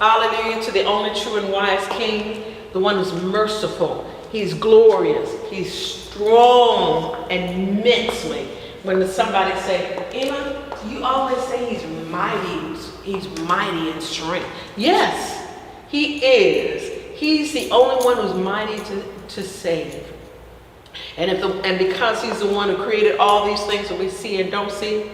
Hallelujah to the only true and wise King, the one who's merciful. He's glorious. He's strong immensely. When somebody say, Emma, you always say he's mighty. He's mighty in strength. Yes, he is. He's the only one who's mighty to save. And because he's the one who created all these things that we see and don't see,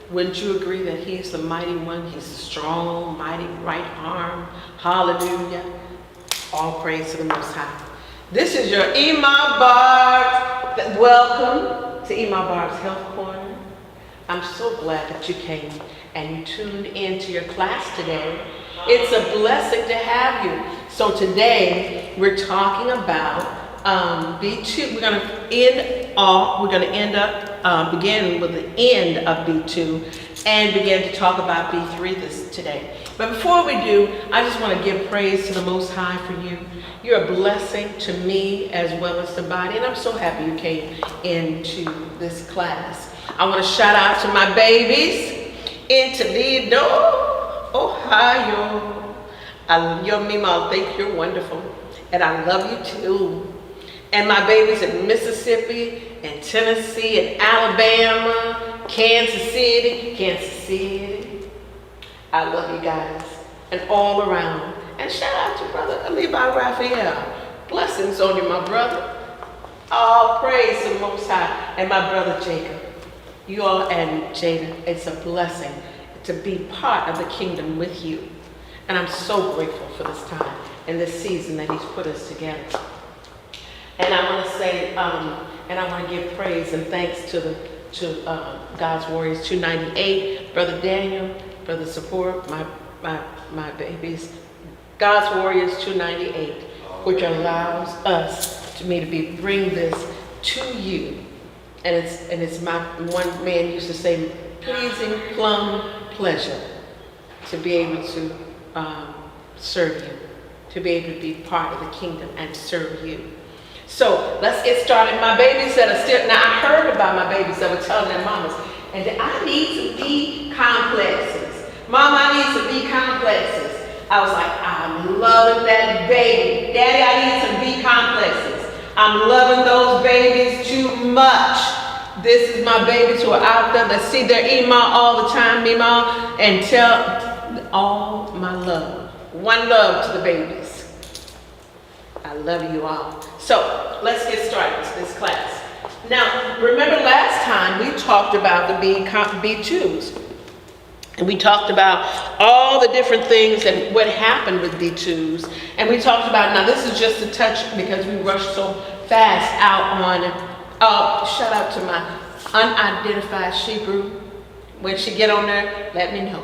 wouldn't you agree that he's the mighty one? He's the strong, mighty right arm. Hallelujah. All praise to the Most High. This is your EMA Barbs. Welcome to EMA Barbs Health Corner. I'm so glad that you came and you tuned into your class today. It's a blessing to have you. So today we're talking about B2. We're going to begin with the end of B2 and begin to talk about B3 today. But before we do, I just want to give praise to the Most High for you. You're a blessing to me as well as the body, and I'm so happy you came into this class. I want to shout out to my babies in Toledo, Ohio. Your Mima, I think you're wonderful, and I love you too. And my babies in Mississippi, and Tennessee, and Alabama, Kansas City. I love you guys, and all around. And shout out to Brother Levi Raphael. Blessings on you, my brother. All praise to the Most High. And my brother Jacob. You all and Jada, it's a blessing to be part of the kingdom with you. And I'm so grateful for this time and this season that he's put us together. And I want to say, and I want to give praise and thanks to God's Warriors 298, Brother Daniel, Brother Support, my babies. God's Warriors 298, which allows us to bring this to you. And it's my, one man used to say, pleasing plum pleasure to be able to serve you, to be able to be part of the kingdom and serve you. So let's get started. My babies that are still, now I heard about my babies that were telling their mamas, and I need some B complexes. Mom, I need some B complexes. I was like, I'm loving that baby. Daddy, I need some B complexes. I'm loving those babies too much. This is my babies who are out there that see their EMA all the time, Mima, and tell all my love. One love to the babies. I love you all. So let's get started with this class. Now, remember last time we talked about the B2s. And we talked about all the different things and what happened with B2s. And we talked about, now this is just a touch because we rushed so fast out on, shout out to my unidentified Hebrew. When she get on there, let me know.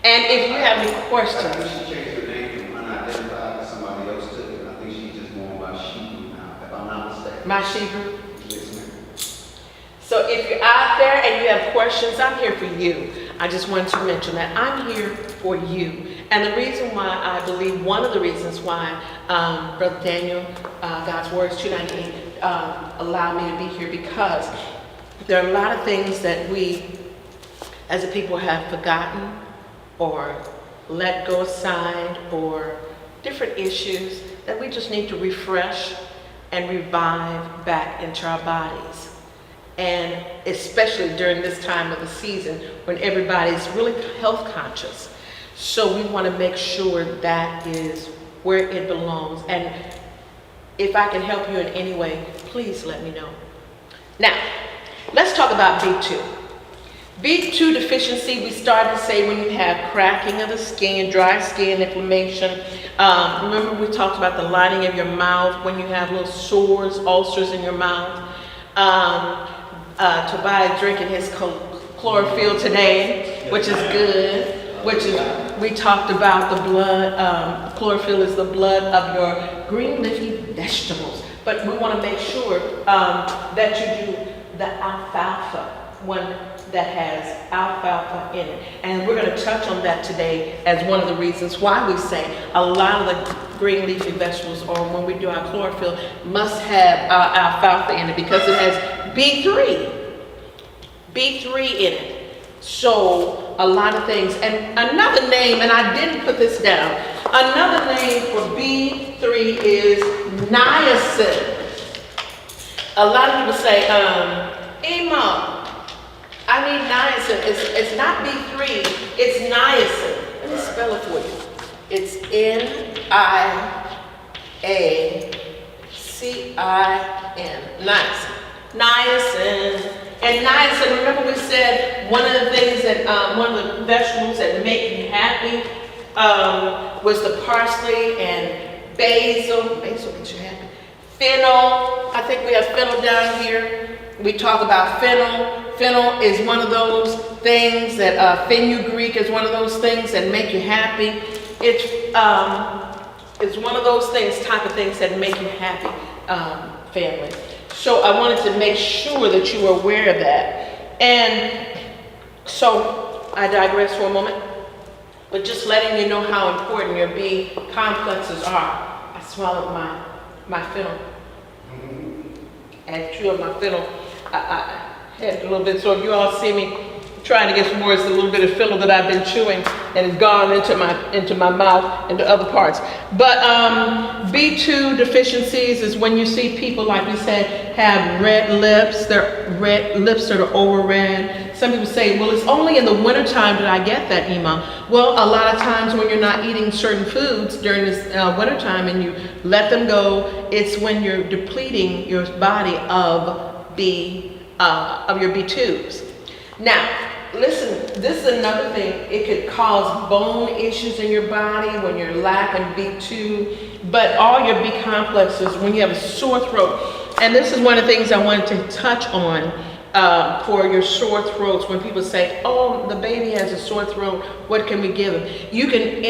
And if you have any questions. I think she changed her name from unidentified to somebody else took it. I think she's just going by Hebrew now, if I'm not mistaken. My Hebrew? Yes, ma'am. So if you're out there and you have questions, I'm here for you. I just wanted to mention that I'm here for you. And the reason why I believe, one of the reasons why Brother Daniel, God's Warriors 298, allowed me to be here, because there are a lot of things that we as a people have forgotten or let go aside, or different issues that we just need to refresh and revive back into our bodies. And especially during this time of the season when everybody's really health conscious. So we want to make sure that is where it belongs. And if I can help you in any way, please let me know. Now, let's talk about B2. B2 deficiency, we started to say when you have cracking of the skin, dry skin, inflammation. Remember we talked about the lining of your mouth, when you have little sores, ulcers in your mouth. Tobias drinking his chlorophyll today, which is good. We talked about the blood. Chlorophyll is the blood of your green leafy vegetables. But we want to make sure that you do the alfalfa, one that has alfalfa in it. And we're going to touch on that today as one of the reasons why we say a lot of the green leafy vegetables, or when we do our chlorophyll, must have alfalfa in it because it has B3 in it. So a lot of things. And another name, and I didn't put this down, another name for B3 is niacin. A lot of people say, EMA, I need niacin. It's not B3, it's niacin. Let me spell it for you. It's Niacin, niacin. Niacin. And niacin, remember we said one of the things that, one of the vegetables that make you happy was the parsley and basil. Basil makes you happy. Fennel, I think we have fennel down here. We talk about fennel. Fennel is one of those things that, fenugreek is one of those things that make you happy. It's one of those things, type of things that make you happy, family. So I wanted to make sure that you were aware of that. And so I digress for a moment, but just letting you know how important your B complexes are. I swallowed my fennel. And two of my fennel, I had a little bit, so if you all see me trying to get some more, it's a little bit of fennel that I've been chewing and it's gone into my mouth and to other parts. But B2 deficiencies is when you see people, like we said, have red lips. Their red lips that are over red. Some people say, well, it's only in the wintertime that I get that, EMA. Well, a lot of times when you're not eating certain foods during this wintertime and you let them go, it's when you're depleting your body of your B2s. Now, listen, this is another thing. It could cause bone issues in your body when you're lacking B2, but all your B complexes, when you have a sore throat, and this is one of the things I wanted to touch on for your sore throats. When people say, oh, the baby has a sore throat, what can we give them? You can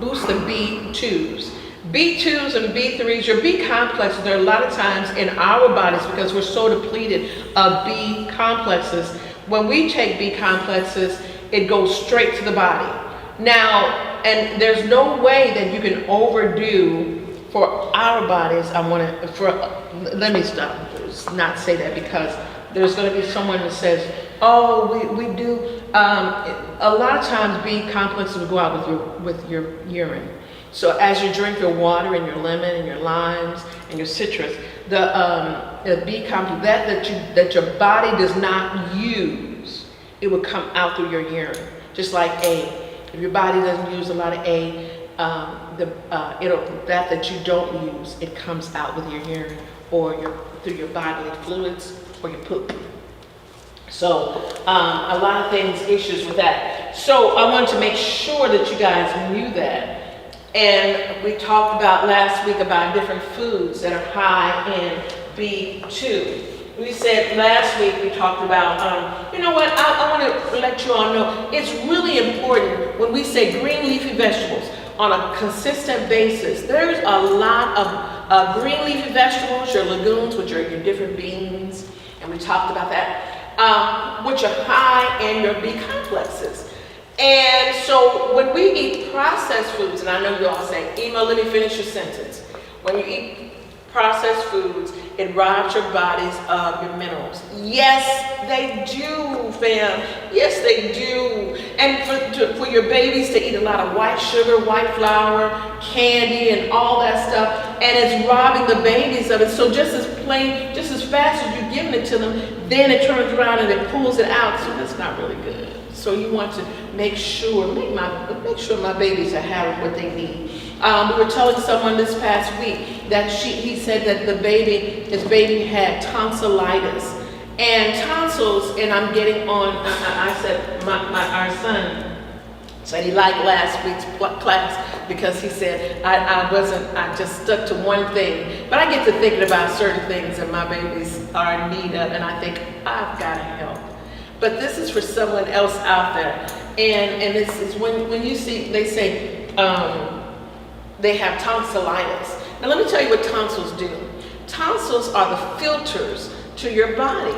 boost the B2s. B2s and B3s, your B complexes, there are a lot of times in our bodies, because we're so depleted of B complexes, when we take B complexes, it goes straight to the body. Now, and there's no way that you can overdo for our bodies. Let me not say that, because there's going to be someone that says, oh, we do, a lot of times B complexes will go out with your urine. So as you drink your water and your lemon and your limes and your citrus, the B complex that your body does not use, it will come out through your urine. Just like A. If your body doesn't use a lot of A, that you don't use, it comes out with your urine or through your bodily fluids or your poop. So a lot of things, issues with that. So I wanted to make sure that you guys knew that. And we talked about last week about different foods that are high in B2. We said last week, we talked about, you know what, I want to let you all know, it's really important when we say green leafy vegetables on a consistent basis. There's a lot of green leafy vegetables, your legumes, which are your different beans, and we talked about that, which are high in your B complexes. And so when we eat processed foods, and I know you all say, Ema, let me finish your sentence. When you eat processed foods, it robs your bodies of your minerals. Yes, they do, fam. Yes, they do. And for your babies to eat a lot of white sugar, white flour, candy, and all that stuff, and it's robbing the babies of it. So just as fast as you're giving it to them, then it turns around and it pulls it out. So that's not really good. So you want to make sure my babies are having what they need. We were telling someone this past week that he said that his baby had tonsillitis. And tonsils, and I'm getting on, I said, our son said he liked last week's class because he said, I just stuck to one thing. But I get to thinking about certain things that my babies are in need of, and I think, I've got to help. But this is for someone else out there. And this is when you see, they say they have tonsillitis. Now let me tell you what tonsils do. Tonsils are the filters to your body.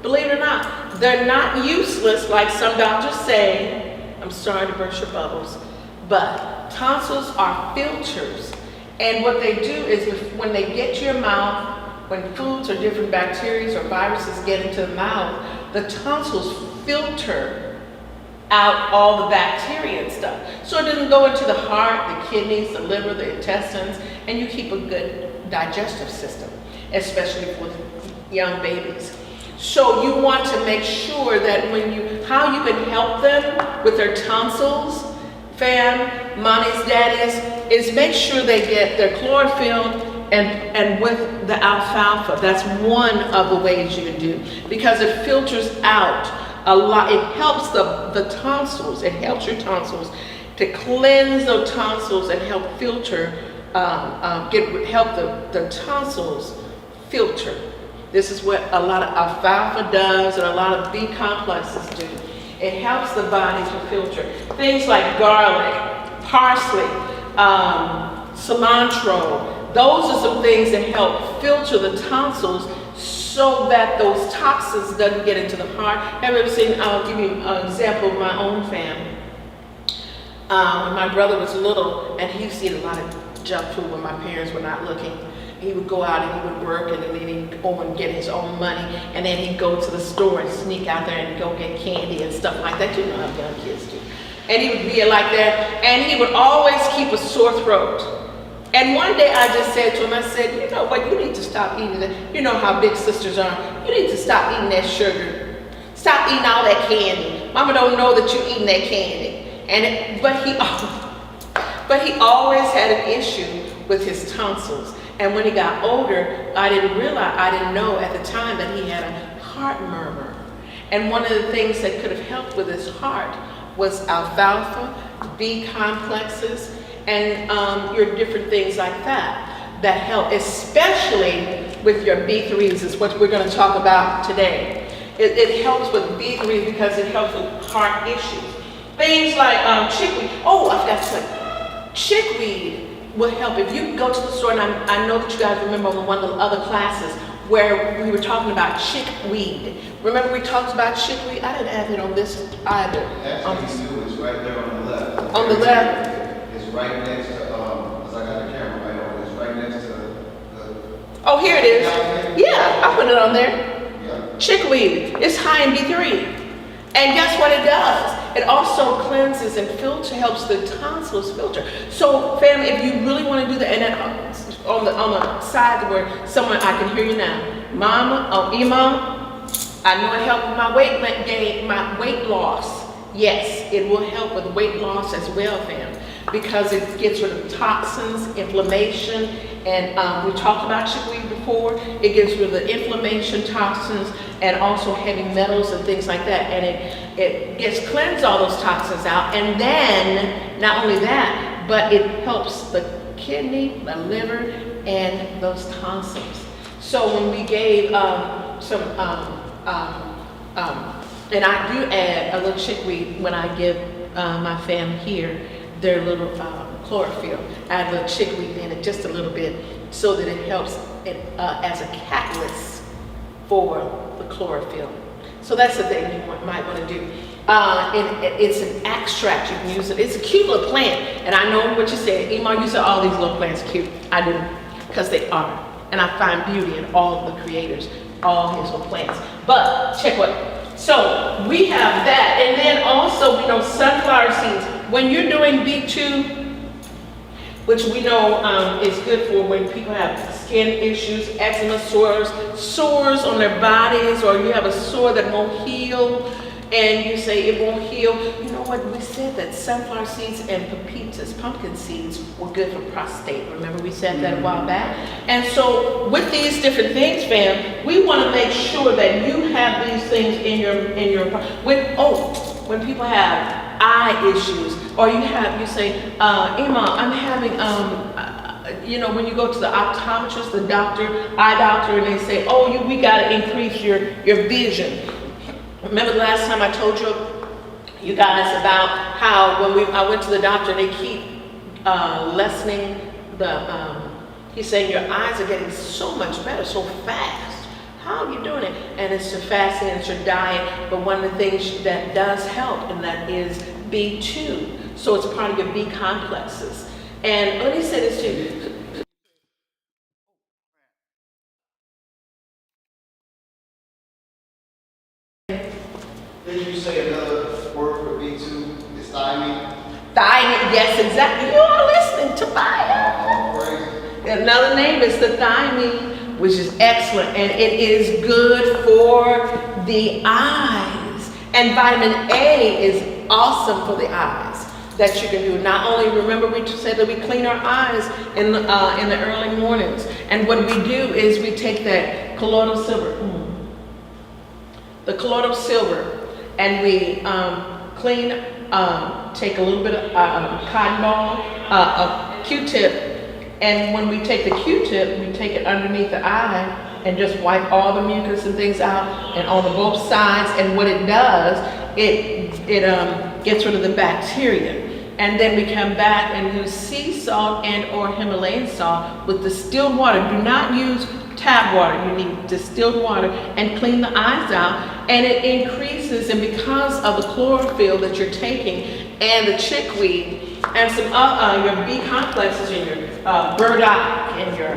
Believe it or not, they're not useless like some doctors say. I'm sorry to burst your bubbles, but tonsils are filters. And what they do is when they get to your mouth, when foods or different bacteria or viruses get into the mouth, the tonsils filter out all the bacteria and stuff. So it doesn't go into the heart, the kidneys, the liver, the intestines, and you keep a good digestive system, especially for young babies. So you want to make sure that how you can help them with their tonsils, fam, mommies, daddies, is make sure they get their chlorophyll and with the alfalfa. That's one of the ways you can do, because it filters out a lot. It helps the tonsils. It helps your tonsils to cleanse those tonsils and help filter, help the tonsils filter. This is what a lot of alfalfa does and a lot of B complexes do. It helps the body to filter. Things like garlic, parsley, cilantro, those are some things that help filter the tonsils so that those toxins doesn't get into the heart. Have you ever seen, I'll give you an example of my own family. When my brother was little, and he used to eat a lot of junk food when my parents were not looking. He would go out and he would work, and then he'd go and get his own money, and then he'd go to the store and sneak out there and go get candy and stuff like that. You know how young kids do. And he would be like that, and he would always keep a sore throat. And one day I just said to him, I said, you know what, you need to stop eating that. You know how big sisters are. You need to stop eating that sugar. Stop eating all that candy. Mama don't know that you're eating that candy. But he always had an issue with his tonsils. And when he got older, I didn't know at the time that he had a heart murmur. And one of the things that could have helped with his heart was alfalfa, B complexes, and your different things like that help, especially with your B3s, is what we're going to talk about today. It helps with B3 because it helps with heart issues. Things like chickweed. Oh, I forgot to say, chickweed will help. If you go to the store, and I know that you guys remember on one of the other classes where we were talking about chickweed. Remember we talked about chickweed? I didn't have it on this either. Actually, you do. It's right there on the left. On the left? It's right next to, because I got the camera right over. It's right next to the Oh, here it is. Yeah, I put it on there. Yeah. Chickweed. It's high in B3. And guess what it does? It also cleanses and helps the tonsils filter. So, family, if you really want to do that, and then on the side where someone, I can hear you now. Mama, EMA, I know it helped with my weight gain, my weight loss. Yes, it will help with weight loss as well, fam, because it gets rid of toxins, inflammation, and we talked about chickweed before. It gets rid of the inflammation, toxins, and also heavy metals and things like that. And it gets cleanse all those toxins out. And then, not only that, but it helps the kidney, the liver, and those tonsils. So when we gave and I do add a little chickweed when I give my family here their little chlorophyll. I add a little chickweed in it, just a little bit, so that it helps it as a catalyst for the chlorophyll. So that's the thing you might want to do. And it's an extract, you can use it. It's a cute little plant. And I know what you said, Ema, you said all these little plants are cute. I do, because they are. And I find beauty in all of the creators, all his little plants. But check what. So we have that, and then also we know sunflower seeds. When you're doing B2, which we know is good for when people have skin issues, eczema, sores on their bodies, or you have a sore that won't heal, and you say it won't heal. You know what, we said that sunflower seeds and pepitas, pumpkin seeds, were good for prostate. Remember we said that a while back? And so with these different things, fam, we want to make sure that you have these things in your when people have eye issues, or you say, Emma, I'm having when you go to the optometrist, the eye doctor, and they say, oh, we got to increase your vision. Remember the last time I told you guys about how I went to the doctor, they keep lessening he's saying your eyes are getting so much better, so fast. How are you doing it? And it's your fasting, it's your diet, but one of the things that does help, and that is B2. So it's part of your B complexes. And let me say this too. Did you say another word for B2? Thiamine, yes, exactly. You are listening to fire. All praise. Another name is the thiamine, which is excellent, and it is good for the eyes. And vitamin A is awesome for the eyes that you can do. Not only, remember we said that we clean our eyes in the early mornings, and what we do is we take that colloidal silver, and we clean, take a little bit of cotton ball, a Q-tip, and when we take the Q-tip, we take it underneath the eye and just wipe all the mucus and things out, and on both sides. And what it does, it gets rid of the bacteria. And then we come back and use sea salt and or Himalayan salt with distilled water. Do not use tap water. You need distilled water, and clean the eyes out. And it increases, and because of the chlorophyll that you're taking and the chickweed and some your B complexes and your burdock and your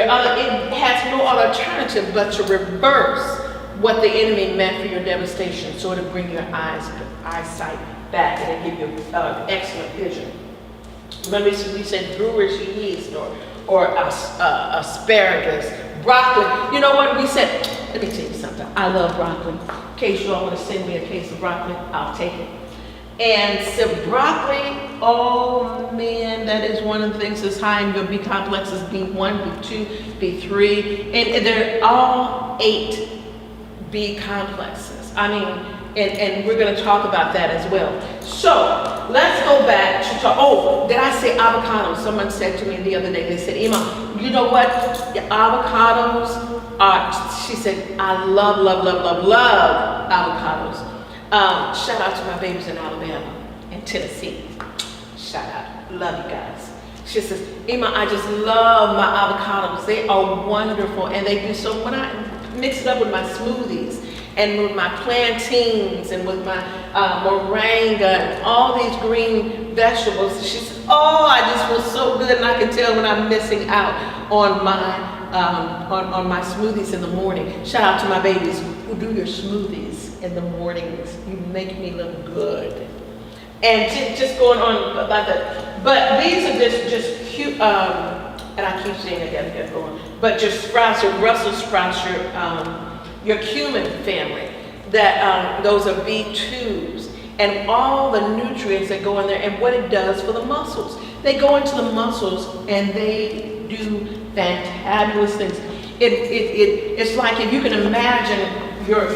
other, it has no other alternative but to reverse what the enemy meant for your devastation. So it'll bring your eyesight back, and it'll give you excellent vision. Remember we said brewer's yeast or asparagus, broccoli. You know what we said? Let me tell you something. I love broccoli. In case you all want to send me a case of broccoli, I'll take it. And so broccoli, oh man, that is one of the things that's high in your B complexes, B1, B2, B3, and they're all 8 B complexes. I mean, and we're going to talk about that as well. So let's go back to talk. Oh, did I say avocado? Someone said to me the other day, they said, EMA, you know what? The avocados are, she said, I love avocados. Shout out to my babies in Alabama and Tennessee. Shout out. Love you guys. She says, EMA, I just love my avocados. They are wonderful, and they do so. When I mix it up with my smoothies and with my plantains and with my moringa and all these green vegetables, she says, oh, I just feel so good, and I can tell when I'm missing out on my on my smoothies in the morning. Shout out to my babies who do your smoothies in the mornings. You make me look good. And just going on about that. But these are just cute, and I keep saying I gotta get going, but just sprouts, your Brussels sprouts, your cumin family, that those are B2s, and all the nutrients that go in there, and what it does for the muscles. They go into the muscles and they do fantabulous things. It's like, if you can imagine your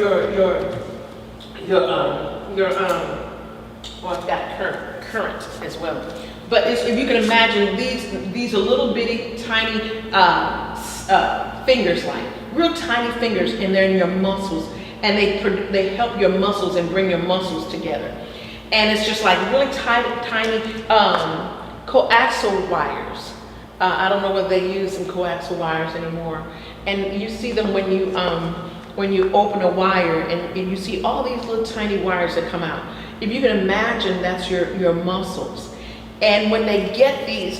well, I've got current as well. But if you can imagine, these are little bitty tiny fingers, like real tiny fingers, and they're in your muscles, and they help your muscles and bring your muscles together. And it's just like really tiny coaxial wires. I don't know whether they use some coaxial wires anymore. And you see them when you open a wire, and you see all these little tiny wires that come out. If you can imagine, that's your muscles. And when they get these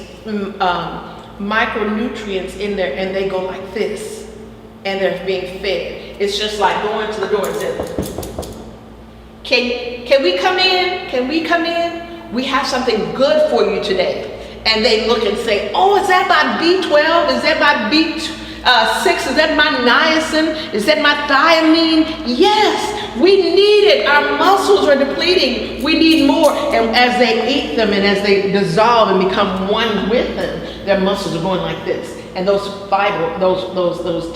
micronutrients in there, and they go like this, and they're being fed, it's just like going to the door and saying, can we come in? Can we come in? We have something good for you today. And they look and say, oh, is that my B12? Is that my B6? Is that my niacin? Is that my thiamine? Yes, we need it. Our muscles are depleting. We need more. And as they eat them and as they dissolve and become one with them, their muscles are going like this. And those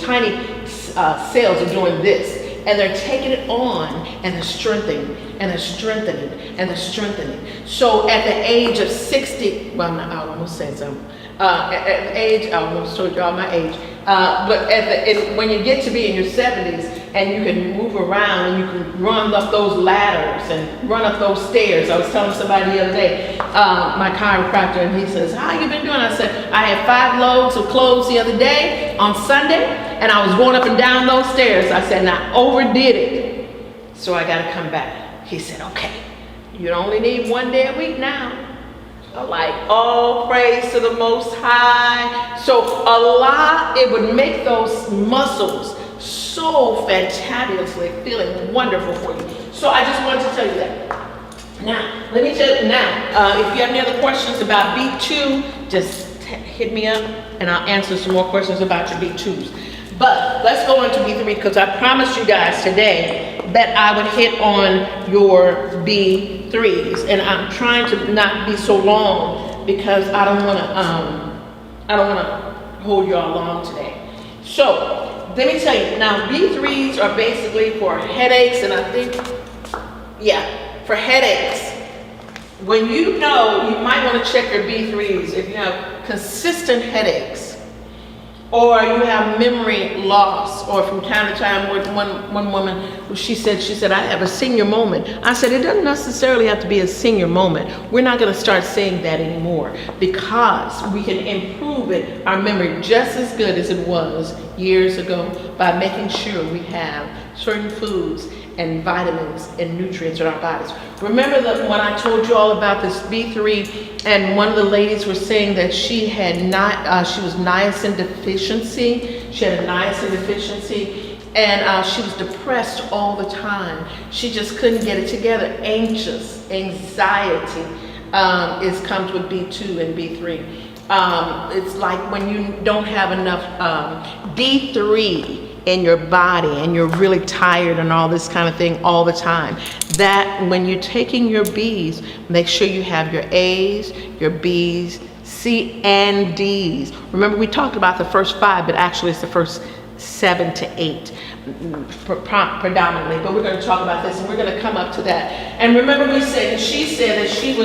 tiny cells are doing this. And they're taking it on, and they're strengthening, and they're strengthening, and they're strengthening. So at the age of 60, well, I almost said something. At the age, I almost told y'all my age. But when you get to be in your 70s, and you can move around, and you can run up those ladders and run up those stairs. I was telling somebody the other day, my chiropractor, and he says, how you been doing? I said, I had 5 loads of clothes the other day on Sunday, and I was going up and down those stairs. I said, now, overdid it, so I got to come back. He said, okay, you only need 1 day a week now. I'm like, all praise to the Most High. So it would make those muscles so fantabulously feeling wonderful for you. So I just wanted to tell you that. Now, let me tell you now, if you have any other questions about B2, just hit me up and I'll answer some more questions about your B2s. But let's go on to B3 because I promised you guys today that I would hit on your B3s, and I'm trying to not be so long because I don't want to hold you all long today. So let me tell you now, B3s are basically for headaches, and I think, yeah, for headaches. When you know, you might want to check your B3s if you have consistent headaches, or you have memory loss, or from time to time, one woman, she said, I have a senior moment. I said, it doesn't necessarily have to be a senior moment. We're not going to start saying that anymore because we can improve it, our memory just as good as it was years ago by making sure we have certain foods and vitamins and nutrients in our bodies. Remember that when I told you all about this B3, and one of the ladies was saying that she had she was niacin deficiency. She had a niacin deficiency, and she was depressed all the time. She just couldn't get it together. Anxious, anxiety comes with B2 and B3. It's like when you don't have enough D3 in your body and you're really tired and all this kind of thing all the time. That when you're taking your B's, make sure you have your A's, your B's, C and D's. Remember we talked about the first 5, but actually it's the first 7 to 8 predominantly, but we're going to talk about this and we're going to come up to that. And remember we said, she said she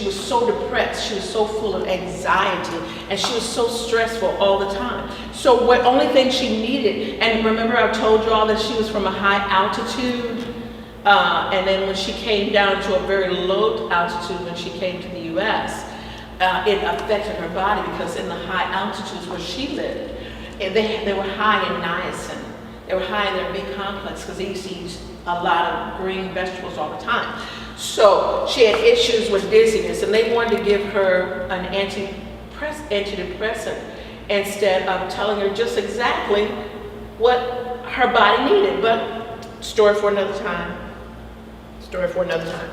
was so depressed, she was so full of anxiety, and she was so stressful all the time. So what only thing she needed, and remember I told you all that she was from a high altitude, and then when she came down to a very low altitude, when she came to the US, it affected her body because in the high altitudes where she lived, they were high in niacin. They were high in their B complex because they used to eat a lot of green vegetables all the time. So she had issues with dizziness, and they wanted to give her an antidepressant instead of telling her just exactly what her body needed. But story for another time. Story for another time.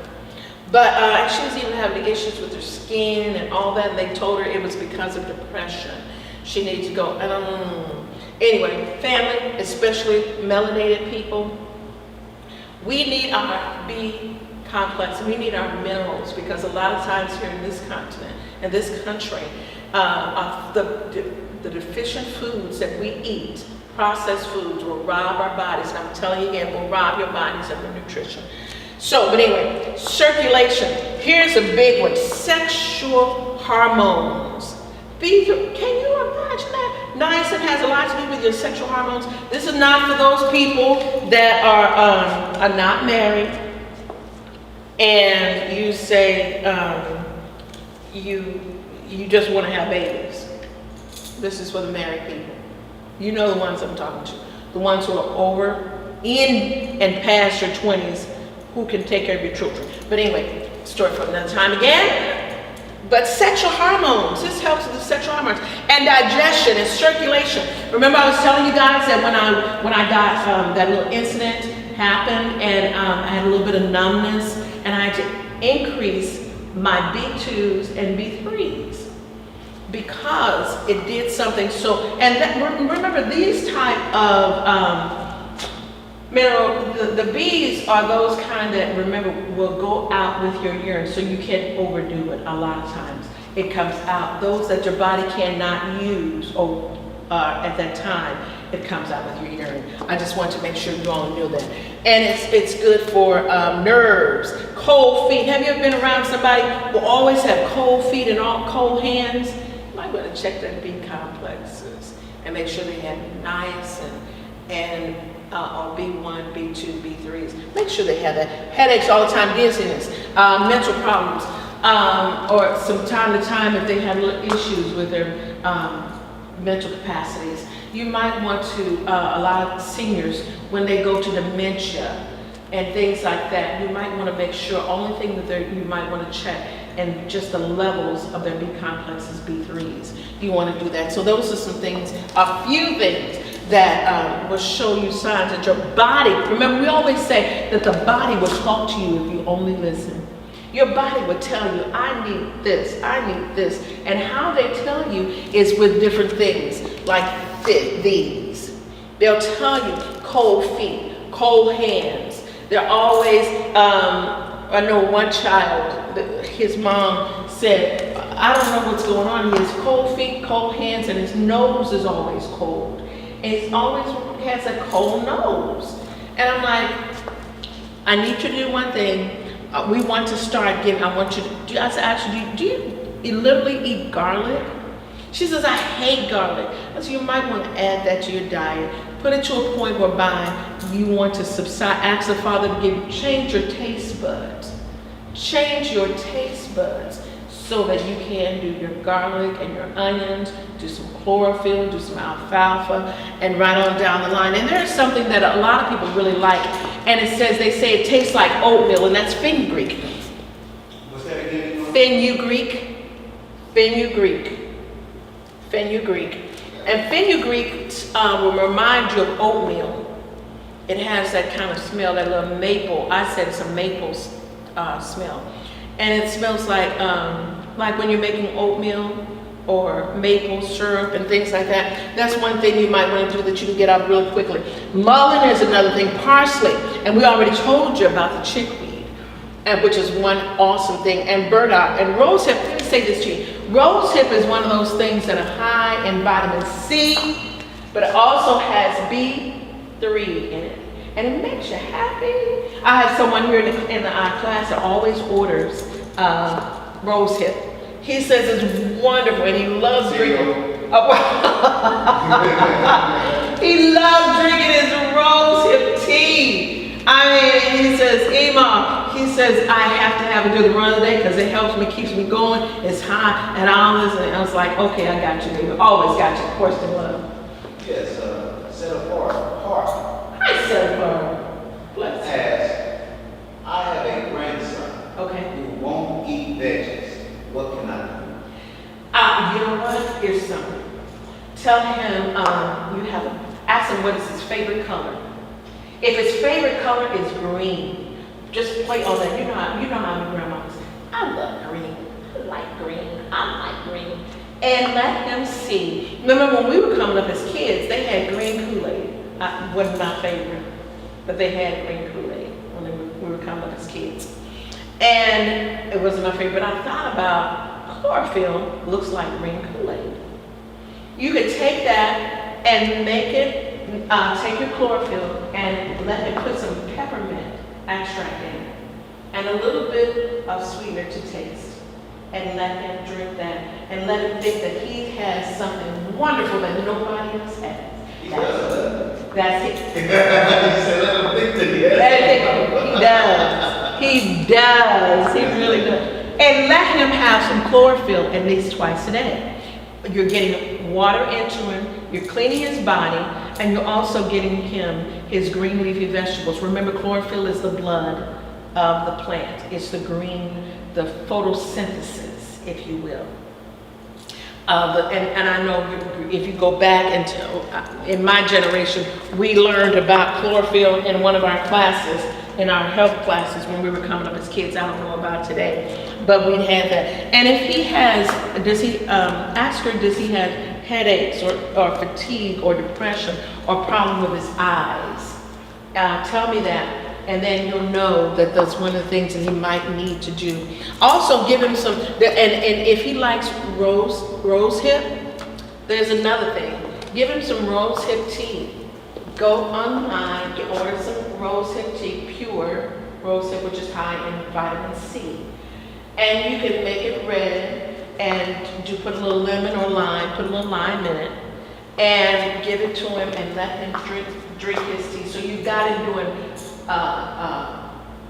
But she was even having issues with her skin and all that, and they told her it was because of depression. She needed to go. Anyway, family, especially melanated people, we need our B complex. We need our minerals because a lot of times here in this continent, in this country, the deficient foods that we eat, processed foods, will rob our bodies. And I'm telling you again, will rob your bodies of the nutrition. So, but anyway, circulation. Here's a big one: sexual hormones. Can you imagine that? Niacin has a lot to do with your sexual hormones. This is not for those people that are not married, and you say you just want to have babies. This is for the married people. You know the ones I'm talking to. The ones who are over, in and past your 20s, who can take care of your children. But anyway, story for another time again. But sexual hormones, this helps with the sexual hormones. And digestion and circulation. Remember I was telling you guys that when I got that little incident happened, and I had a little bit of numbness, and I had to increase my B2s and B3s because it did something. So, and that, remember these type of mineral, the B's are those kind that, remember, will go out with your urine, so you can't overdo it a lot of times. It comes out. Those that your body cannot use or at that time, it comes out with your urine. I just want to make sure you all knew that. And it's good for nerves, cold feet. Have you ever been around somebody who always have cold feet and all cold hands? You might want to check their B complexes and make sure they have niacin and or B1, B2, B3s. Make sure they have that. Headaches all the time, dizziness, mental problems, or from time to time if they have issues with their mental capacities. You might want to, a lot of seniors, when they go to dementia and things like that, you might want to make sure, only thing that you might want to check and just the levels of their B complexes, B3s. You want to do that. So those are some things, a few things that will show you signs that your body, remember we always say that the body will talk to you if you only listen. Your body will tell you, I need this, I need this. And how they tell you is with different things, like these. They'll tell you cold feet, cold hands. They're always, I know one child, his mom said, I don't know what's going on. He has cold feet, cold hands, and his nose is always cold. And he always has a cold nose. And I'm like, I need you to do one thing. We want to start giving, I want you to, I said, actually, do you literally eat garlic? She says, I hate garlic. I said, you might want to add that to your diet. Put it to a point whereby you want to subside. Ask the Father to change your taste buds. Change your taste buds so that you can do your garlic and your onions, do some chlorophyll, do some alfalfa, and right on down the line. And there's something that a lot of people really like, and it says, they say it tastes like oatmeal, and that's fenugreek. What's that again? Fenugreek. Fenugreek. Fenugreek. And fenugreek will remind you of oatmeal. It has that kind of smell, that little maple. I said it's a maple smell. And it smells like when you're making oatmeal or maple syrup and things like that. That's one thing you might want to do that you can get out really quickly. Mullein is another thing, parsley. And we already told you about the chickweed, which is one awesome thing. And burdock and rosehip, let me say this to you. Rosehip is one of those things that are high in vitamin C, but it also has B3 in it. And it makes you happy. I have someone here in our class that always orders rosehip. He says it's wonderful and he loves drinking. He loves drinking his rosehip tea. I mean, he says, EMA, he says, I have to have it do the run of the day because it helps me, keeps me going. It's high and all this. And I was like, okay, I got you, baby. Always got you. Question love. Yes, set apart. I said, bless. As I have a grandson Okay. who won't eat veggies, what can I do? You know what? Here's something. Tell him ask him what is his favorite color. If his favorite color is green, just play on that. You know how your grandma says, I love green. I like green. And let him see. Remember when we were coming up as kids, they had green Kool-Aid. Wasn't my favorite, but they had green Kool-Aid when we were coming up as kids. And it wasn't my favorite, but I thought about chlorophyll looks like green Kool-Aid. You could take that and make it, take your chlorophyll and let it put some peppermint extract in it and a little bit of sweetener to taste. And let him drink that and let him think that he has something wonderful that nobody else has. That's it. You said let him think that he has. He does. He really does. And let him have some chlorophyll at least twice a day. You're getting water into him, you're cleaning his body, and you're also getting him his green leafy vegetables. Remember, chlorophyll is the blood of the plant. It's the green, the photosynthesis, if you will. And I know if you go back in my generation, we learned about chlorophyll in one of our classes, in our health classes when we were coming up as kids. I don't know about today, but we had that. And if he has, ask her, does he have headaches or fatigue or depression or problem with his eyes? Tell me that. And then you'll know that that's one of the things that he might need to do. Also give him some, and if he likes rose hip, there's another thing. Give him some rose hip tea. Go online, order some rose hip tea, pure rose hip, which is high in vitamin C. And you can make it red and put a little lemon or lime, put a little lime in it, and give it to him and let him drink his tea. So you got him doing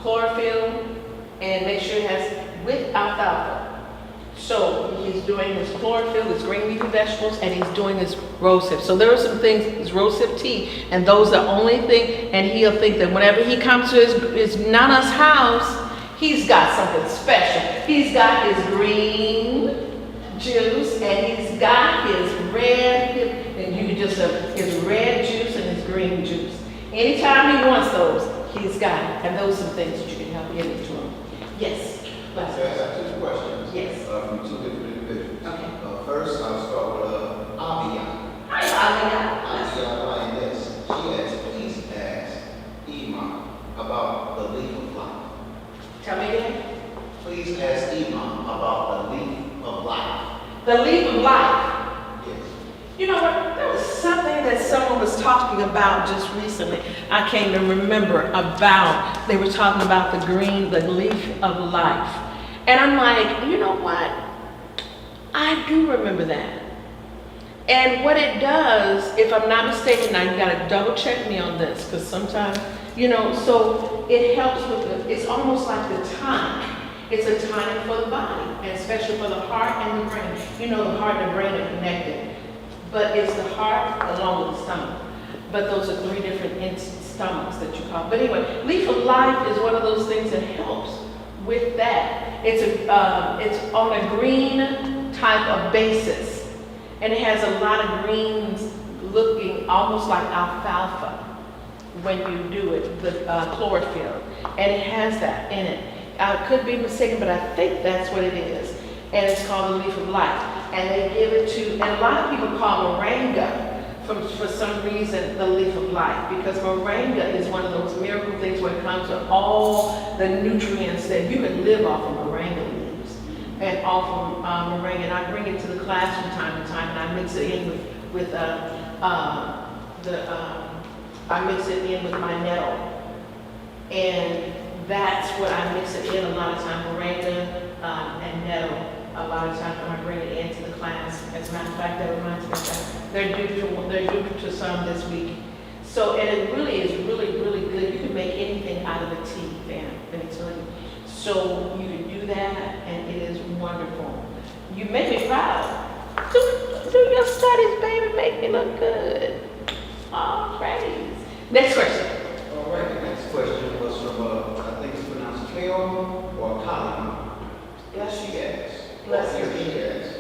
chlorophyll and make sure it has with alfalfa. So he's doing his chlorophyll, his green leafy vegetables, and he's doing his rosehip. So there are some things, his rosehip tea, and those are the only thing, and he'll think that whenever he comes to his Nana's house, he's got something special. He's got his green juice, and he's got his red, and you can just his red juice and his green juice. Anytime he wants those, he's got it. And those are some things that you can help get into him. Yes. So I have two questions. Yes. From two different individuals. Okay. First, I'll start with Avia. Hi, Avia. Avia, like this. She asked, please ask EMA about the leaf of life. Tell me again. Please ask EMA about the leaf of life. The leaf of life. Yes. You know what? There was something that someone was talking about just recently. I can't even remember about. They were talking about the leaf of life. And I'm like, you know what? I do remember that. And what it does, if I'm not mistaken, now you gotta double check me on this, because sometimes, so it helps with it's almost like the tonic. It's a tonic for the body, and especially for the heart and the brain. The heart and the brain are connected, but it's the heart along with the stomach. But those are three different stomachs that you call. But anyway, leaf of life is one of those things that helps with that. It's on a green type of basis, and it has a lot of greens looking almost like alfalfa when you do it, the chlorophyll, and it has that in it. I could be mistaken, but I think that's what it is. And it's called the leaf of life. And they give it to, and a lot of people call moringa for some reason the leaf of life, because moringa is one of those miracle things when it comes to all the nutrients that you can live off of moringa leaves and off of moringa. And I bring it to the class from time to time, and I mix it in with I mix it in with my nettle. And that's what I mix it in a lot of times, moringa and nettle. A lot of times when I bring it into the class. As a matter of fact, that reminds me that they're due to some this week. So, and it really is really, really good. You can make anything out of the tea, let me tell you. So you can do that, and it is wonderful. You make me proud. Do your studies, baby. Make me look good. Oh, praise. Next question. All right, the next question was from, I think it's pronounced Kale or Colin. Bless She asked. Bless you. He asked,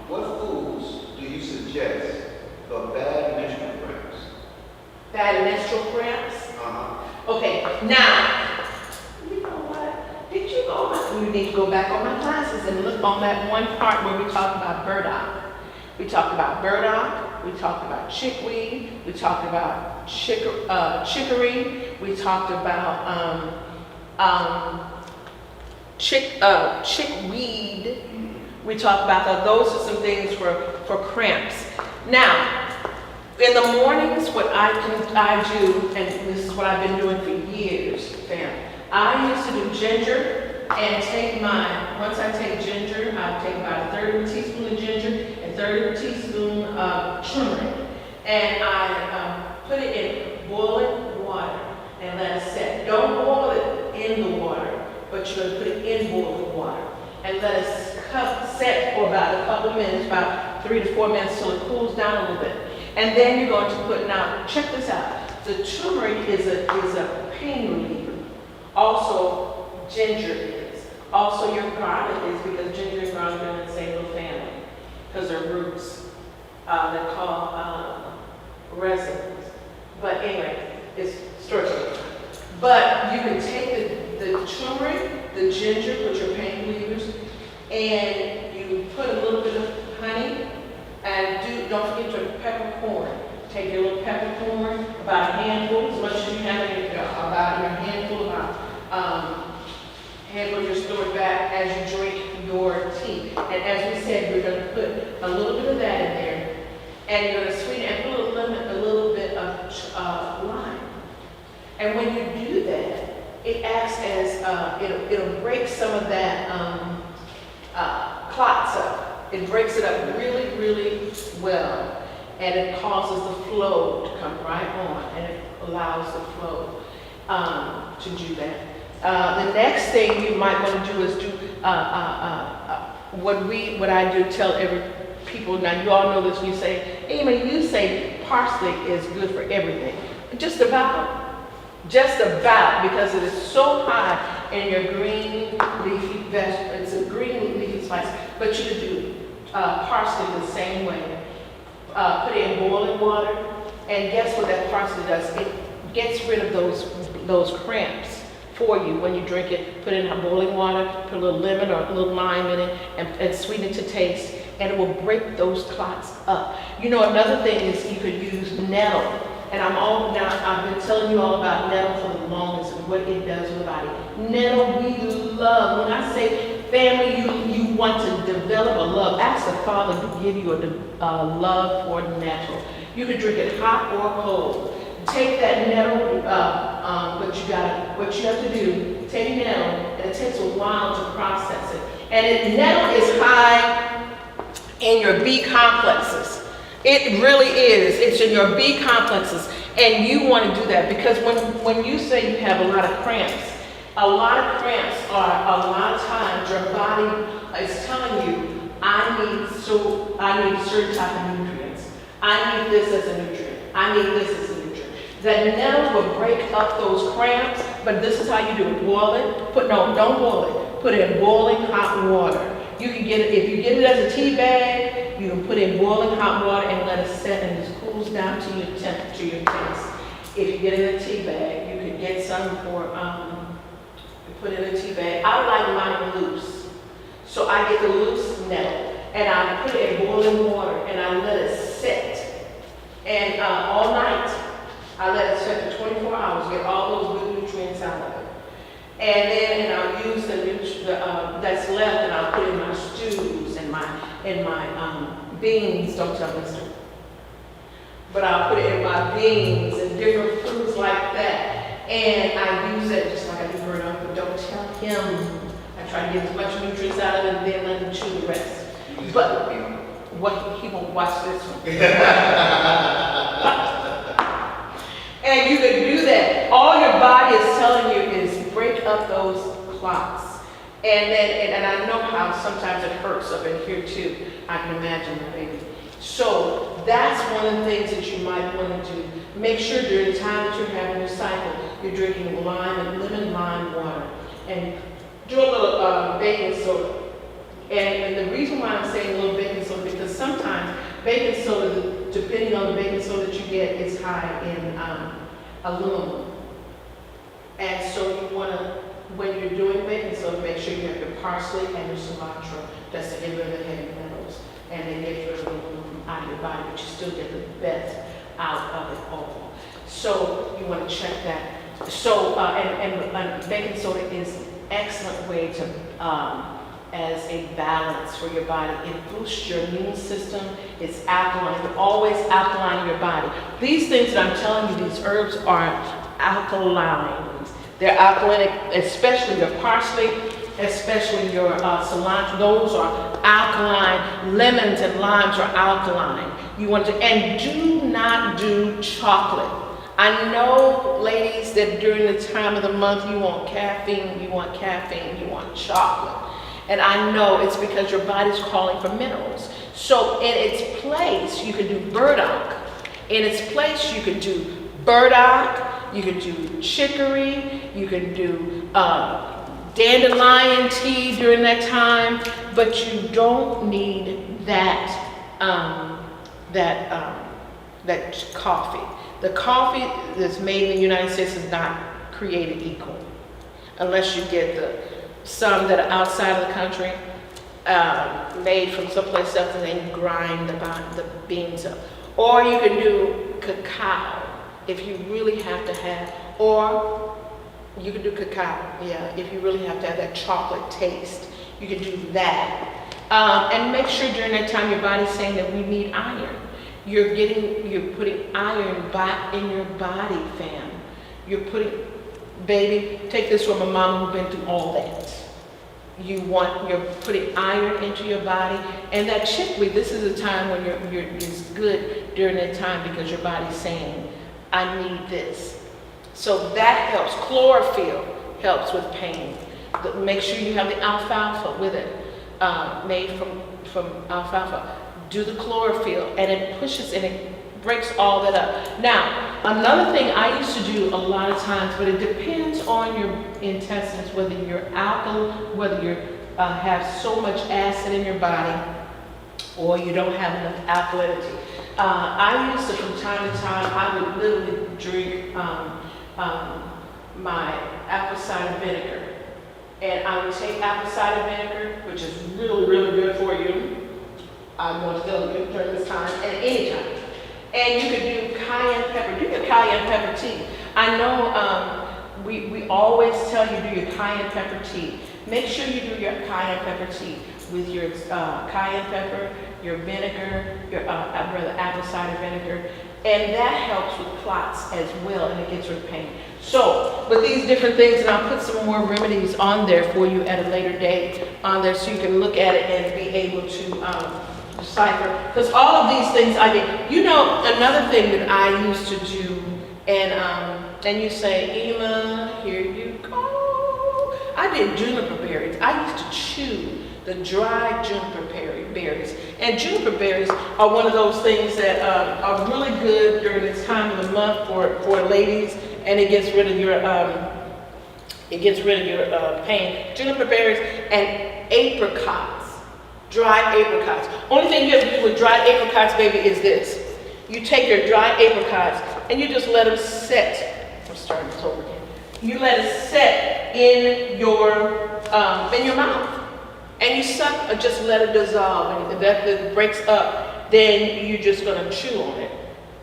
what foods do you suggest for bad menstrual cramps? Bad menstrual cramps? Okay, now, you know what? Did you go, you need to go back on my classes and look on that one part where we talked about burdock. We talked about burdock, we talked about chickweed, we talked about chicory, we talked about chickweed. We talked about that. Those are some things for cramps. Now, in the mornings, what I do, and this is what I've been doing for years, fam. I used to do ginger and once I take ginger, I take about a third of a teaspoon of ginger and third of a teaspoon of turmeric. And I put it in boiling water and let it set. Don't boil it in the water, but you're going to put it in boiling water and let it set for about a couple minutes, about 3 to 4 minutes till it cools down a little bit. And then you're going to put, now check this out, the turmeric is a pain reliever. Also, ginger is. Also, your garlic is, because ginger and garlic are in the same little family, because they're roots. They're called resins. But anyway, it's structural. But you can take the turmeric, the ginger, put your pain relievers, and you put a little bit of honey, and don't forget your peppercorn. Take your little peppercorn, about a handful, as much as you have in about your handful, handful you're stored back as you drink your tea. And as we said, we're going to put a little bit of that in there, and you're going to sweeten it and put a little bit of lime. And when you do that, it acts as, it'll break some of that clots up. It breaks it up really, really well. And it causes the flow to come right on, and it allows the flow to do that. The next thing you might want to do is do what I do, tell people, now you all know this, we say, EMA, you say parsley is good for everything. Just about, because it is so high in your green leafy vegetable. It's a green leafy spice, but you could do parsley the same way. put it in boiling water, and guess what that parsley does? It gets rid of those cramps for you when you drink it. Put it in boiling water, put a little lemon or a little lime in it, and sweeten it to taste, and it will break those clots up. You know, another thing is you could use nettle, and I've been telling you all about nettle for the longest and what it does to the body. Nettle we love. When I say family, you want to develop a love. Ask the Father to give you a love for nettle. You can drink it hot or cold. Take that nettle, what you have to do, take nettle, and it takes a while to process it. And nettle is high in your B complexes. It really is. It's in your B complexes, and you want to do that because when you say you have a lot of cramps are a lot of times your body is telling you, I need certain type of nutrients. I need this as a nutrient. I need this as a nutrient. That nettle will break up those cramps, but this is how you do it. Boil it. Don't boil it. Put it in boiling hot water. You can get it, if you get it as a tea bag, you can put it in boiling hot water and let it set, and it cools down to your taste. If you get it in a tea bag, you can get some for, put it in a tea bag. I like mine loose. So I get the loose nettle, and I put it in boiling water, and I let it sit. And all night, I let it sit for 24 hours, get all those good nutrients out of it. And then I'll use that's left, and I'll put in my stews and my beans. Don't tell Mister. But I'll put it in my beans and different foods like that. And I use it just like I do burdock, but don't tell him. I try to get as much nutrients out of it and then let him chew the rest. But he won't watch this one. And you can do that. All your body is telling you is break up those clots. And I know how sometimes it hurts up in here too. I can imagine that, baby. So that's one of the things that you might want to do. Make sure during the time that you're having your cycle, you're drinking lemon lime water. And do a little baking soda. And the reason why I'm saying a little baking soda, because sometimes baking soda, depending on the baking soda that you get, is high in aluminum. And so you want to, when you're doing baking soda, make sure you have your parsley and your cilantro. That's to get rid of the heavy metals. And then get rid of the aluminum out of your body, but you still get the best out of it all. So you want to check that. So, and baking soda is an excellent way to, as a balance for your body. It boosts your immune system. It's alkaline. It's always alkaline your body. These things that I'm telling you, these herbs are alkaline. They're alkalinic, especially your parsley, especially your cilantro. Those are alkaline. Lemons and limes are alkaline. You want to, and do not do chocolate. I know, ladies, that during the time of the month you want caffeine, you want chocolate. And I know it's because your body's calling for minerals. So in its place, you can do burdock. In its place, you can do burdock, you can do chicory, you can do dandelion tea during that time, but you don't need that coffee. The coffee that's made in the United States is not created equal, unless you get some that are outside of the country, made from someplace else, and then you grind the beans up. Or you can do cacao if you really have to have, or you can do cacao, yeah, if you really have to have that chocolate taste, you can do that. And make sure during that time your body's saying that we need iron. You're putting iron back in your body, fam. You're putting, baby, take this from a mama who's been through all that. You're putting iron into your body, and that chickweed, this is a time when it's good during that time because your body's saying, I need this. So that helps. Chlorophyll helps with pain. Make sure you have the alfalfa with it, made from alfalfa. Do the chlorophyll, and it pushes and it breaks all that up. Now, another thing I used to do a lot of times, but it depends on your intestines, whether you're alkaline, whether you have so much acid in your body, or you don't have enough alkalinity. I used to, from time to time, I would literally drink my apple cider vinegar. And I would take apple cider vinegar, which is really, really good for you. I want to tell you during this time and any time. And you could do cayenne pepper. Do your cayenne pepper tea. I know we always tell you do your cayenne pepper tea. Make sure you do your cayenne pepper tea with your cayenne pepper, your vinegar, your rather apple cider vinegar, and that helps with clots as well, and it gets rid of pain. So, with these different things, and I'll put some more remedies on there for you at a later date on there, so you can look at it and be able to decipher. Because all of these things I did. You know, another thing that I used to do, and you say, EMA, here you go. I did juniper berries. I used to chew the dried juniper berries. And juniper berries are one of those things that are really good during this time of the month for ladies, and it gets rid of your pain. Juniper berries and apricots, dried apricots. Only thing you have to do with dried apricots, baby, is this. You take your dried apricots and you just let them set. I'm starting this over again. You let it set in your mouth. And you suck or just let it dissolve. And if that breaks up, then you're just going to chew on it.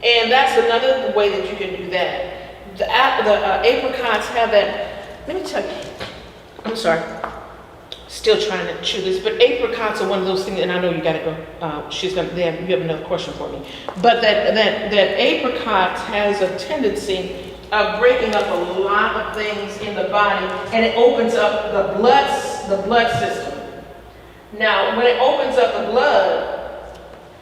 And that's another way that you can do that. The apricots have that. Let me tell you. I'm sorry. Still trying to chew this, but apricots are one of those things, and I know you got to go. You have another question for me. But that apricot has a tendency of breaking up a lot of things in the body, and it opens up the blood system. Now, when it opens up the blood,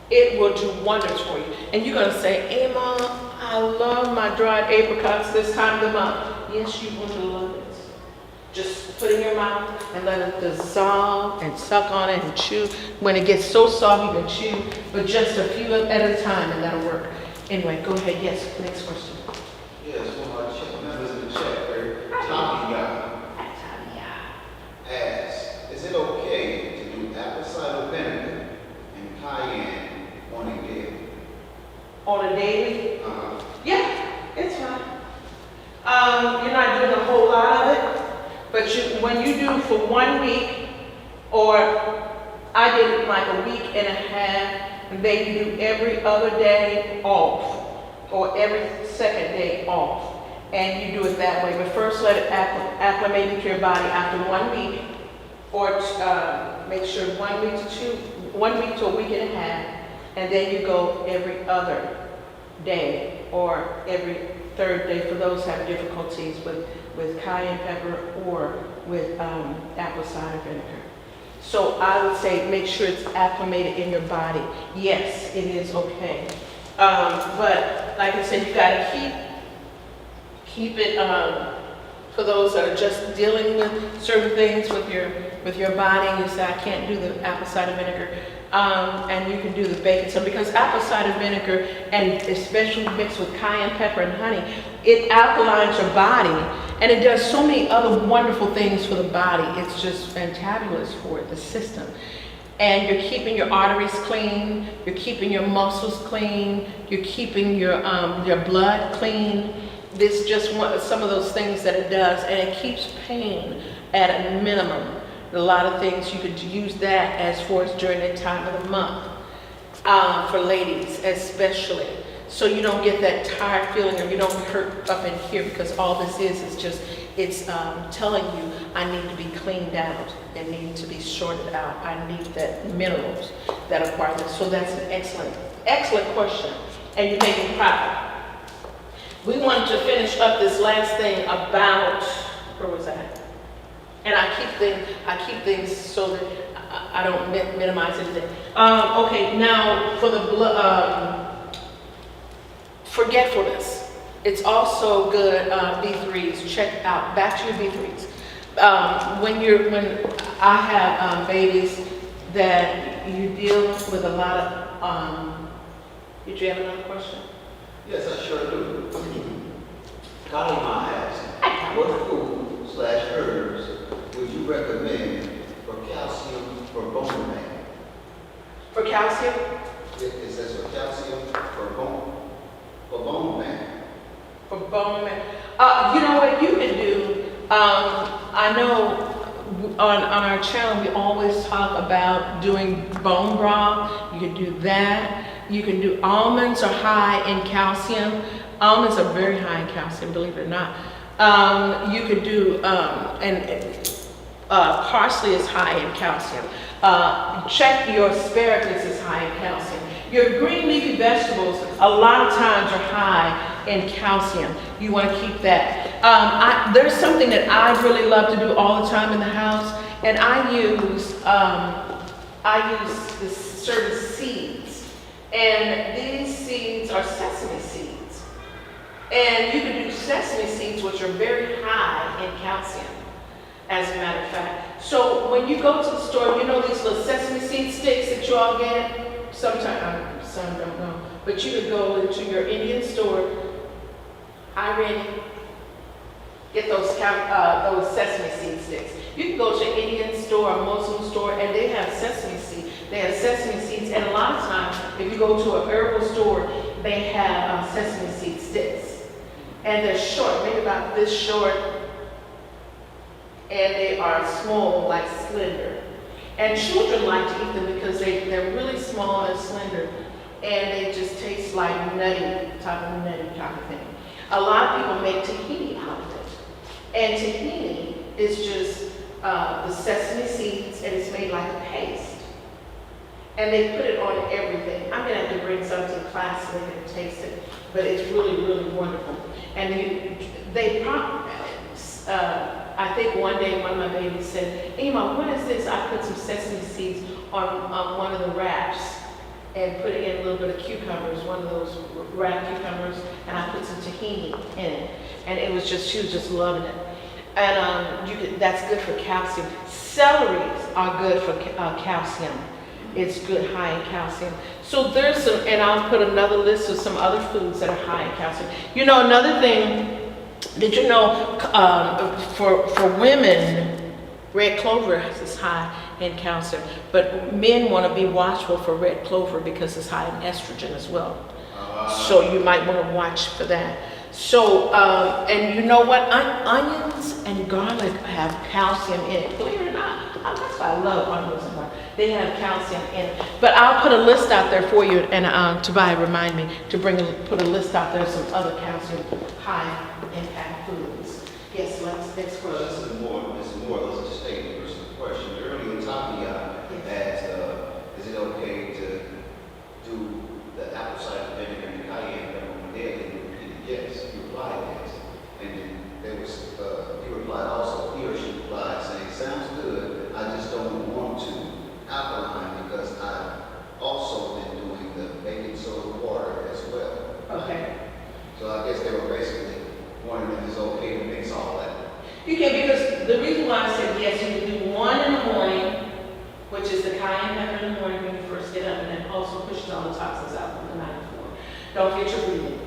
it will do wonders for you. And you're going to say, Emma, I love my dried apricots this time of the month. Yes, you will love it. Just put it in your mouth and let it dissolve and suck on it and chew. When it gets so soft, you can chew, but just a few at a time, and that'll work. Anyway, go ahead. Yes, next question. Yes, one of our check members in the chat there, Tanya asks, is it okay to do apple cider vinegar and cayenne on a daily? On a daily? Yeah, it's fine. You're not doing a whole lot of it, but when you do for 1 week, or I did it like a week and a half, and then you do every other day off, or every second day off, and you do it that way. But first let it acclimate into your body after 1 week, or make sure 1 week to a week and a half, and then you go every other day or every third day for those who have difficulties with cayenne pepper or with apple cider vinegar. So I would say make sure it's acclimated in your body. Yes, it is okay. But like I said, you gotta keep it for those that are just dealing with certain things with your body, and you say, I can't do the apple cider vinegar. And you can do the baking soda, because apple cider vinegar, and especially mixed with cayenne pepper and honey, it alkalines your body, and it does so many other wonderful things for the body. It's just fantabulous for the system. And you're keeping your arteries clean, you're keeping your muscles clean, you're keeping your blood clean. This is just some of those things that it does, and it keeps pain at a minimum. A lot of things you could use that as far as during the time of the month, for ladies especially. So you don't get that tired feeling, or you don't hurt up in here, because all this is just, it's telling you I need to be cleaned out and need to be sorted out. I need that minerals that are part of this. So that's an excellent question, and you make me proud. We wanted to finish up this last thing about, where was that? And I keep things so that I don't minimize anything. Okay, now for the forgetfulness. It's also good, B3s. Check out, back to your B3s. When I have babies that you deal with a lot of, did you have another question? Yes, I sure do. Kalima asks, what food/herbs would you recommend for calcium for bone demand? For calcium? It says for calcium bone. You know what you can do? I know on our channel we always talk about doing bone broth. You can do that. You can do almonds are high in calcium. Almonds are very high in calcium, believe it or not. You could do parsley is high in calcium. Check your asparagus is high in calcium. Your green leafy vegetables a lot of times are high in calcium. You want to keep that. There's something that I really love to do all the time in the house, and I use this certain seeds, and these seeds are sesame seeds, and you can do sesame seeds which are very high in calcium, as a matter of fact. So when you go to the store, you know these little sesame seed sticks that you all get. Sometimes some don't know, but you could go into your Indian store. Hi, Randy. Get those sesame seed sticks. You can go to an Indian store, a Muslim store, and they have sesame seeds. They have sesame seeds, and a lot of times, if you go to a herbal store, they have sesame seed sticks, and they're short, maybe about this short, and they are small, like slender. And children like to eat them because they're really small and slender, and they just taste like nutty type of thing. A lot of people make tahini out of it. And tahini is just the sesame seeds, and it's made like a paste. And they put it on everything. I'm gonna have to bring some to the class so they can taste it, but it's really, really wonderful. And I think one day one of my babies said, "EMA, what is this?" I put some sesame seeds on one of the wraps and put in a little bit of cucumbers, one of those wrapped cucumbers, and I put some tahini in it. And it was just, she was just loving it. And that's good for calcium. Celeries are good for calcium. It's good, high in calcium. So there's some, and I'll put another list of some other foods that are high in calcium. You know, another thing, did you know for women, red clover is high in calcium, but men want to be watchful for red clover because it's high in estrogen as well. So you might want to watch for that. So, and you know what? Onions and garlic have calcium in it. Believe it or not, that's why I love onions and garlic. They have calcium in it. But I'll put a list out there for you, and Tobias remind me to put a list out there of some other calcium high impact foods. Yes, next Well, question. this is more or less a statement versus a question. Earlier, Tatiana asked, is it okay to do the apple cider vinegar and cayenne pepper daily? You repeated yes. You replied yes. And then there was, he replied also, he or she replied saying, sounds good, I just don't want to alkaline because I've also been doing the baking soda water as well. Okay. So I guess they were basically wondering if it's okay to mix all that. You can, because the reason why I said yes, you can do one in the morning, which is the cayenne pepper in the morning when you first get up, and then also pushes all the toxins out the night before. Don't get your breathing.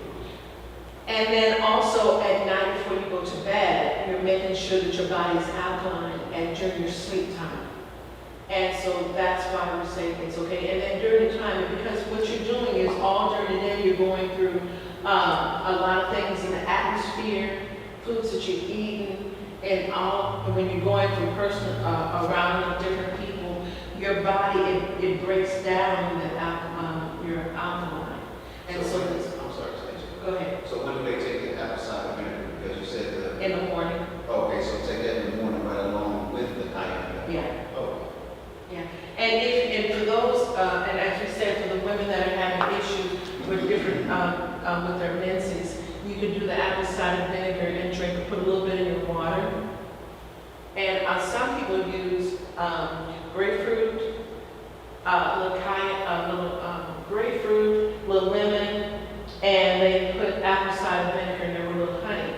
And then also at night before you go to bed, you're making sure that your body is alkaline and during your sleep time. And so that's why we're saying it's okay. And then during the time, because what you're doing is all during the day, you're going through a lot of things in the atmosphere, foods that you've eaten, and all, when you're going from person around different people, your body, it breaks down your alkaline. And so I'm sorry, go ahead. so when do they take the apple cider vinegar? Because you said In the morning. okay, so take that in the morning right along with the cayenne. Yeah. Oh. Yeah. And for those, and as we said, for the women that are having issues with different, with their menses, you could do the apple cider vinegar and drink it, put a little bit in your water. And some people use grapefruit, little cayenne, little grapefruit, little lemon, and they put apple cider vinegar in there with a little honey.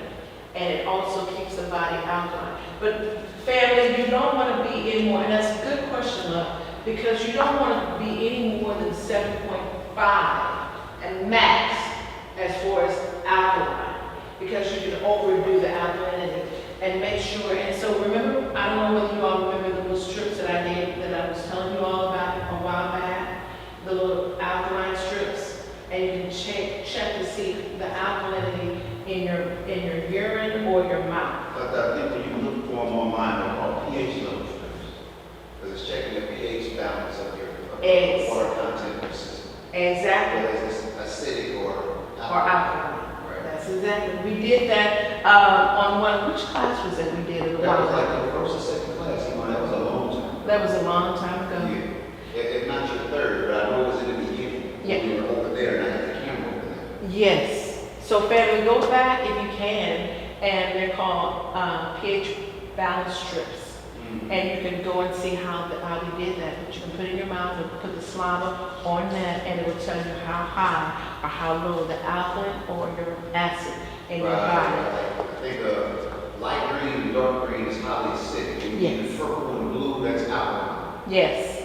And it also keeps the body alkaline. But family, you don't want to be any more, and that's a good question, love, because you don't want to be any more than 7.5 and max as far as alkaline, because you can overdo the alkalinity. And make sure, and so remember, I don't know whether you all remember the little strips that I did, that I was telling you all about a while back, the little alkaline strips, and you can check to see the alkalinity in Eggs. water content of the system. Exactly. Whether it's acidic or Or alkaline. Right. That's exactly. We did that on one, which class was it we did it a That while was like ago? the first or second class, that was a long time. That was a long time ago. Yeah. If not your third, but I know it was in the beginning. Yeah. We were over there, and I had the camera over there. Yes. So family, go back if you can, and they're called pH balance strips. And you can go and see how we did that. But you can put it in your mouth and put the saliva on that, and it will tell you how high or how low the alkaline or your acid in your body. I think light green and dark green is highly acidic. And Yes. the purple and blue, that's alkaline. Yes.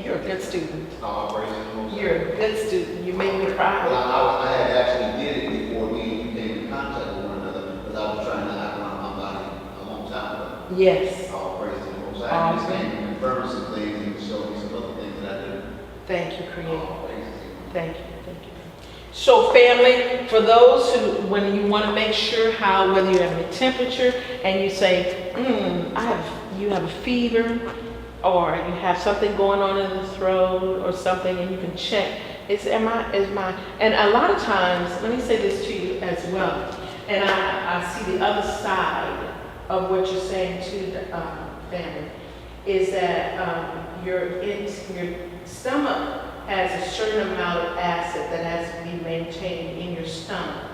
You're a good student. Oh, praise the Most High. You're a good student. You made me cry. Well, I had actually did it before me and you came in contact with one another, because I was trying to alkaline my body a long time ago. Yes. All praise to the Most High. I just came and confirmed some things and showed me some other things that I did. Thank you, Creator. All praise to Him. Thank you. Thank you. So family, for those who, when you want to make sure how, whether you have a temperature and you say, you have a fever, or you have something going on in the throat or something, and you can check, and a lot of times, let me say this to you as well, and I see the other side of what you're saying to the family, is that your stomach has a certain amount of acid that has to be maintained in your stomach.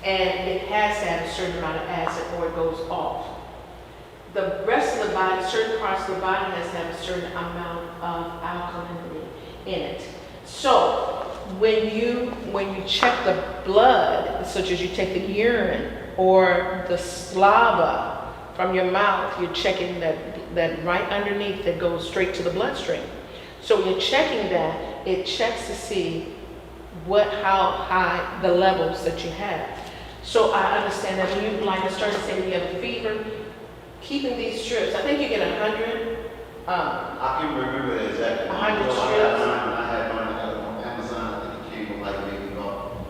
And it has to have a certain amount of acid or it goes off. The rest of the body, certain parts of the body has to have a certain amount of alkalinity in it. So when you check the blood, such as you take the urine or the saliva from your mouth, you're checking that right underneath that goes straight to the bloodstream. So when you're checking that, it checks to see how high the levels that you have. So I understand that when you, like I started saying, you have a fever, keeping these strips, I think you get 100. I can remember that exactly. 100 strips. I had mine on Amazon. I think it came with like maybe about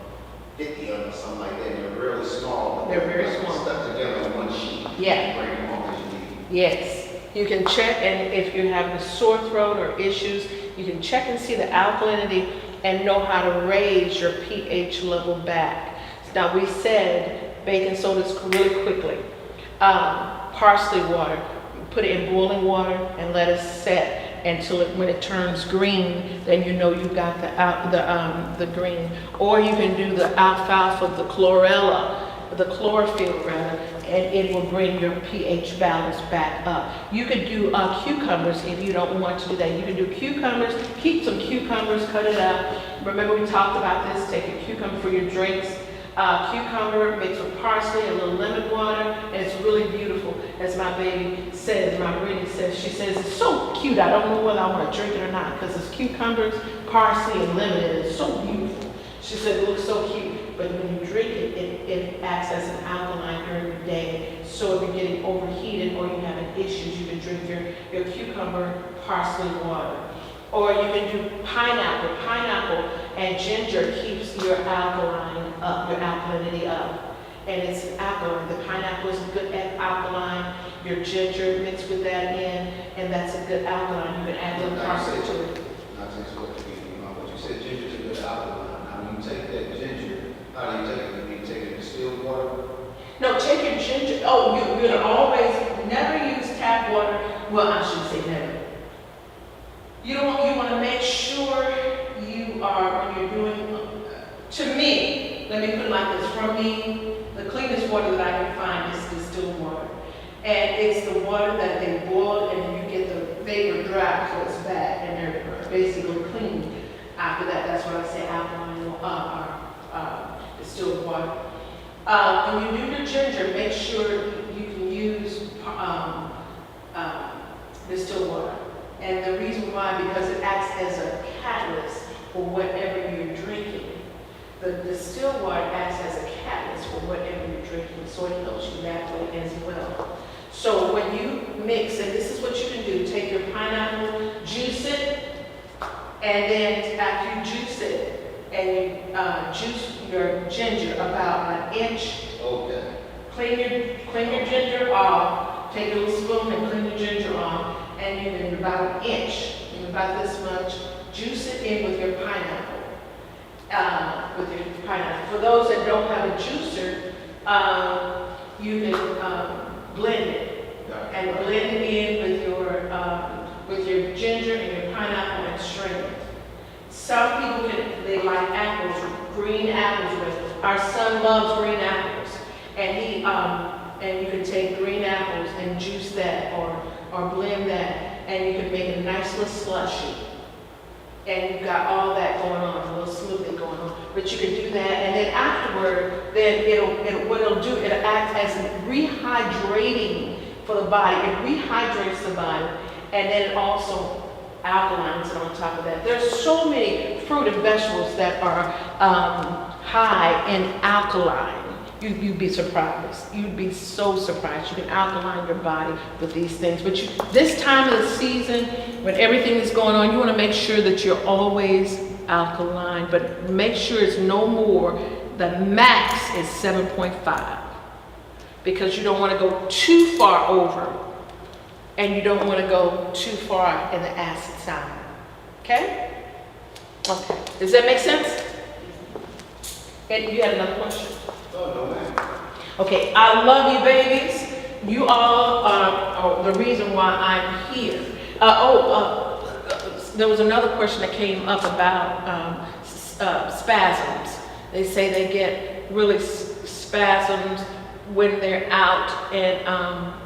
50 of them or something like that. They're really small. But They're very small. Stuck together on one sheet. Yeah. Bring them home as you need. Yes, you can check, and if you're having a sore throat or issues, you can check and see the alkalinity and know how to raise your pH level back. Now we said baking sodas really quickly. Parsley water, put it in boiling water and let it set until when it turns green, then you know you've got the green. Or you can do the alfalfa, the chlorella, the chlorophyll rather, and it will bring your pH balance back up. You could do cucumbers if you don't want to do that. You can do cucumbers, keep some cucumbers, cut it up. Remember we talked about this, take a cucumber for your drinks. Cucumber mixed with parsley, a little lemon water, and it's really beautiful. As my baby says, my Brittany says, she says, it's so cute. I don't know whether I want to drink it or not because it's cucumbers, parsley, and lemon, and it's so beautiful. She said, it looks so cute, but when you drink it, it acts as an alkaline during the day. So if you're getting overheated or you're having issues, you can drink your cucumber parsley water. Or you can do pineapple. Pineapple and ginger keeps your alkaline up, your alkalinity up. And it's alkaline. The pineapple is good at alkaline. Your ginger mixed with that in, and that's a good alkaline. You can add a little parsley to it. But you said ginger is a good alkaline. Now when you take that ginger, how do you take it? Do you take it in distilled water? No, take your ginger. Oh, you're gonna always never use tap water. Well, I should say never. You want to make sure you are, when you're doing, to me, let me put it like this, for me, the cleanest water that I can find is distilled water. And it's the water that they boil and then you get the vapor dry so it's bad and they're basically clean. After that, that's what I say alkaline distilled water. When you do your ginger, make sure you can use distilled water. And the reason why, because it acts as a catalyst for whatever you're drinking. The distilled water acts as a catalyst for whatever you're drinking, so it helps you that way as well. So when you mix, and this is what you can do, take your pineapple, juice it, and then after you juice it, and you juice your ginger about 1 inch. Okay. Clean your ginger off, take a little spoon and clean your ginger off, and you can about 1 inch. You about this much. Juice it in with your pineapple. For those that don't have a juicer, you can blend it and blend it in with your ginger and your pineapple and strain it. Some people they like apples, green apples with. Our son loves green apples, and and you can take green apples and juice that or blend that, and you can make a nice little slushy. And you've got all that going on, a little smoothie going on. But you can do that, and then afterward, then what it'll do, it'll act as rehydrating for the body. It rehydrates the body, and then it also alkalines it on top of that. There's so many fruit and vegetables that are high in alkaline. You'd be surprised. You'd be so surprised. You can alkaline your body with these things. But this time of the season, when everything is going on, you want to make sure that you're always alkaline. But make sure it's no more. The max is 7.5. Because you don't want to go too far over. And you don't want to go too far in the acid side. Okay? Okay. Does that make sense? And you had another question? No, ma'am. Okay, I love you, babies. You all are the reason why I'm here. There was another question that came up about spasms. They say they get really spasms when they're out, and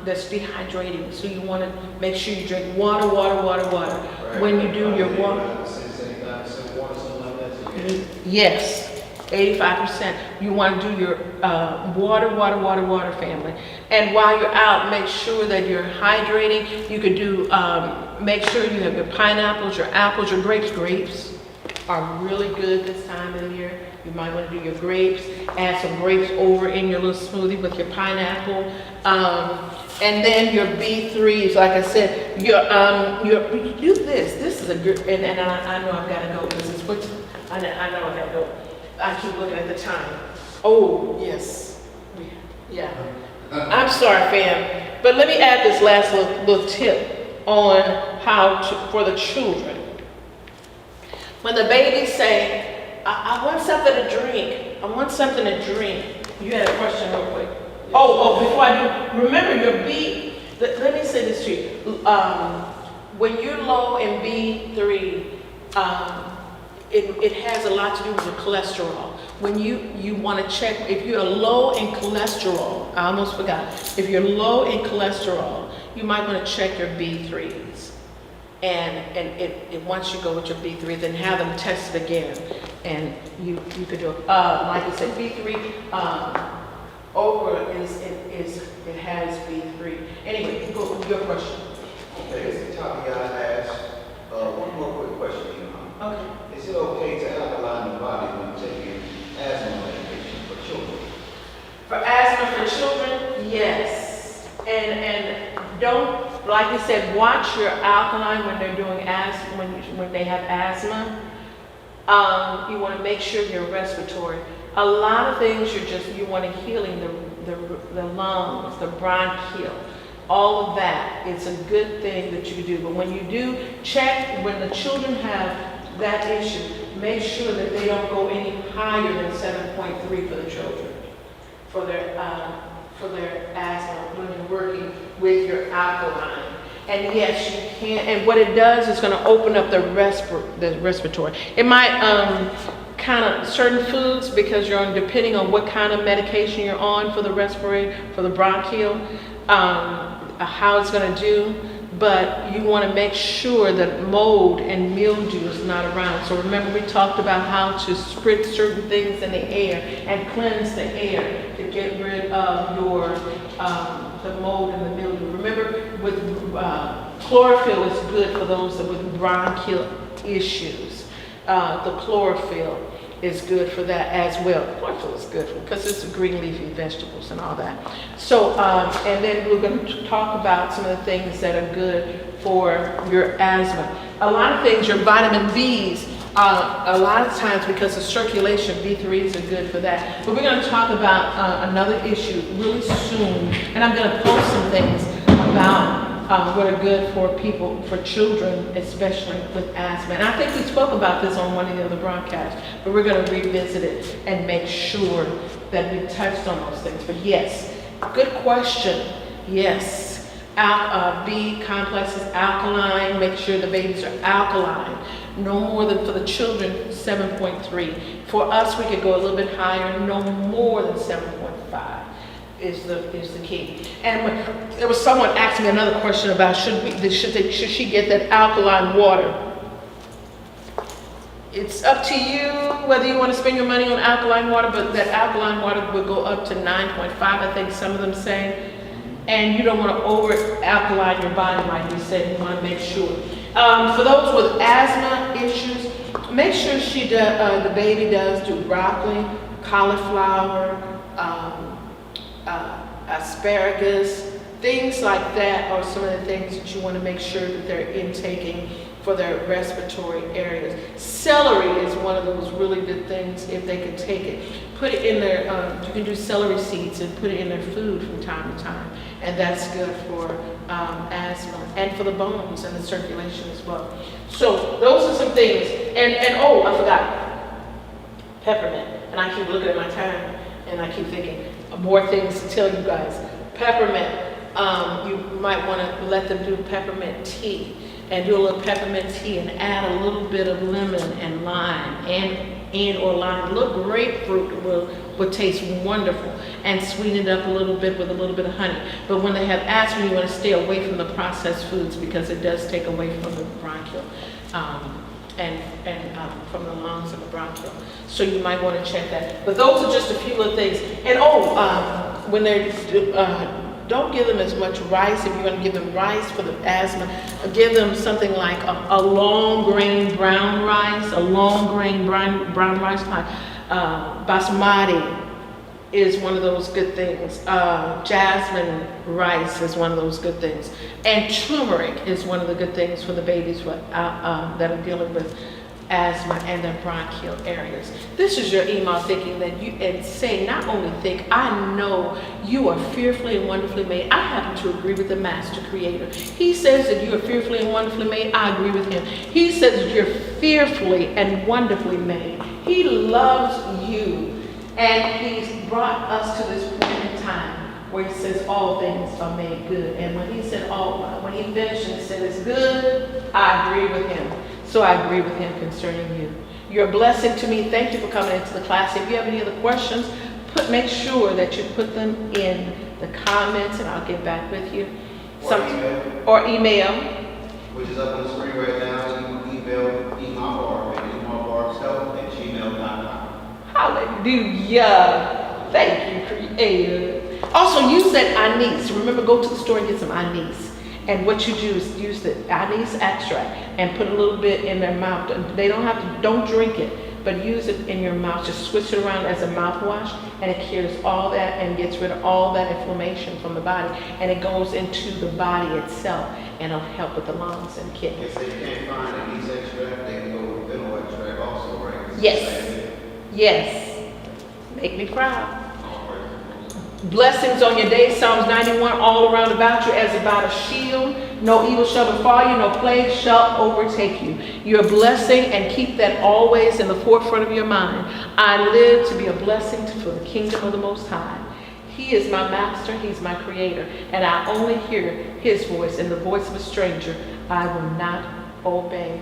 that's dehydrating. So you want to make sure you drink water. Right. When you do your water. 75% water, something like that. Yes. 85%. You want to do your water, family. And while you're out, make sure that you're hydrating. You could do, make sure you have your pineapples, your apples, your grapes. Grapes are really good this time of the year. You might want to do your grapes. Add some grapes over in your little smoothie with your pineapple. And then your B3s, like I said, you do this. This is a good, and I know I've got to go because it's what I know I've got to go. I keep looking at the time. Oh, yes. Yeah. I'm sorry, fam. But let me add this last little tip on how to, for the children. When the babies say, I want something to drink. I want something to drink. You had a question real quick. Before I do, remember your let me say this to you. When you're low in B3, it has a lot to do with your cholesterol. When you want to check, if you're low in cholesterol, I almost forgot. If you're low in cholesterol, you might want to check your B3s. And once you go with your B3, then have them tested again. And you could do it. Like I said, B3, over it has B3. Anyway, go with your question. Okay, Mr. Tommy, I asked one more quick question, Okay. Is it okay to alkaline the body when taking asthma medication for children? For asthma for children, yes. And don't, like you said, watch your alkaline when they're doing asthma, when they have asthma. You want to make sure you're respiratory. A lot of things you want to healing the lungs, the bronchial. All of that, it's a good thing that you do. But when you do check, when the children have that issue, make sure that they don't go any higher than 7.3 for the children, for their asthma when you're working with your alkaline. And yes, you can. And what it does is going to open up the respiratory. It might kind of certain foods, because you're on, depending on what kind of medication you're on for the respiratory, for the bronchial, how it's going to do. But you want to make sure that mold and mildew is not around. So remember, we talked about how to spritz certain things in the air and cleanse the air to get rid of your the mold and the mildew. Remember, with chlorophyll is good for those with bronchial issues. The chlorophyll is good for that as well. Chlorophyll is good because it's green leafy vegetables and all that. So, and then we're going to talk about some of the things that are good for your asthma. A lot of things, your vitamin Bs, a lot of times because of circulation, B3s are good for that. But we're going to talk about another issue really soon, and I'm going to post some things about what are good for people, for children, especially with asthma. And I think we spoke about this on one of the other broadcasts, but we're going to revisit it and make sure that we touched on those things. But yes, good question. Yes. B complex is alkaline. Make sure the babies are alkaline. No more than, for the children, 7.3. For us, we could go a little bit higher. No more than 7.5 is the key. And when, there was someone asking me another question about should she get that alkaline water? It's up to you whether you want to spend your money on alkaline water, but that alkaline water will go up to 9.5, I think some of them say. And you don't want to over alkaline your body, like we said. You want to make sure. For those with asthma issues, make sure the baby does do broccoli, cauliflower, asparagus, things like that are some of the things that you want to make sure that they're intaking for their respiratory areas. Celery is one of those really good things if they can take it. Put it in their, you can do celery seeds and put it in their food from time to time. And that's good for asthma and for the bones and the circulation as well. So those are some things. And oh, I forgot, peppermint. And I keep looking at my time and I keep thinking more things to tell you guys. Peppermint, you might want to let them do peppermint tea. And do a little peppermint tea and add a little bit of lemon and lime and or lime. A little grapefruit will taste wonderful, and sweeten it up a little bit with a little bit of honey. But when they have asthma, you want to stay away from the processed foods because it does take away from the bronchial and from the lungs and the bronchial. So you might want to check that. But those are just a few little things. And when they're don't give them as much rice. If you're going to give them rice for the asthma, give them something like a long grain brown rice, brown rice. Basmati is one of those good things. Jasmine rice is one of those good things. And turmeric is one of the good things for the babies that are dealing with asthma and their bronchial areas. This is your email thinking that you, and say, not only think, I know you are fearfully and wonderfully made. I happen to agree with the master creator. He says that you are fearfully and wonderfully made. I agree with him. He says that you're fearfully and wonderfully made. He loves you, and he's brought us to this point in time where he says all things are made good. And when he said when he finished and said it's good, I agree with him. So I agree with him concerning you. You're a blessing to me. Thank you for coming into the class. If you have any other questions, make sure that you put them in the comments and I'll get back with you. Or email. Which is up on the screen right now. You can email emailbarbs@gmail.com. Hallelujah. Thank you, Creator. Also, use that anise. Remember, go to the store and get some anise. And what you do is use the anise extract and put a little bit in their mouth. They don't drink it, but use it in your mouth. Just switch it around as a mouthwash, and it cures all that and gets rid of all that inflammation from the body. And it goes into the body itself, and it'll help with the lungs and kidneys. If they can't find anise extract, they can go with vinegar extract also, right? Yes. Yes. Make me proud. Blessings on your day, Psalms 91, all around about you as about a shield. No evil shall befall you, no plague shall overtake you. You're a blessing, and keep that always in the forefront of your mind. I live to be a blessing for the kingdom of the Most High. He is my master, he's my creator, and I only hear his voice, and the voice of a stranger I will not obey.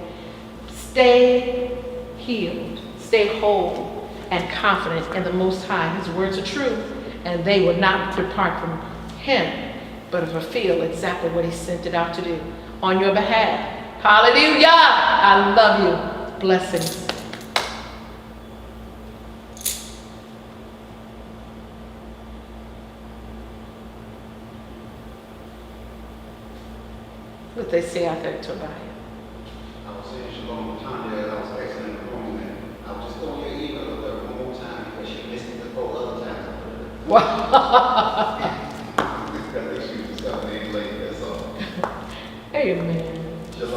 Stay healed, stay whole, and confident in the Most High. His words are true, and they will not depart from him, but fulfill exactly what he sent it out to do on your behalf. Hallelujah! I love you. Blessings. What they say out there, Tobiah. I was saying shalom to Tanya as I was exiting the room, and I was just throwing your email up there one more time because she missed it the 4 other times. Wow. Because she was discovering it late, that's all. Amen.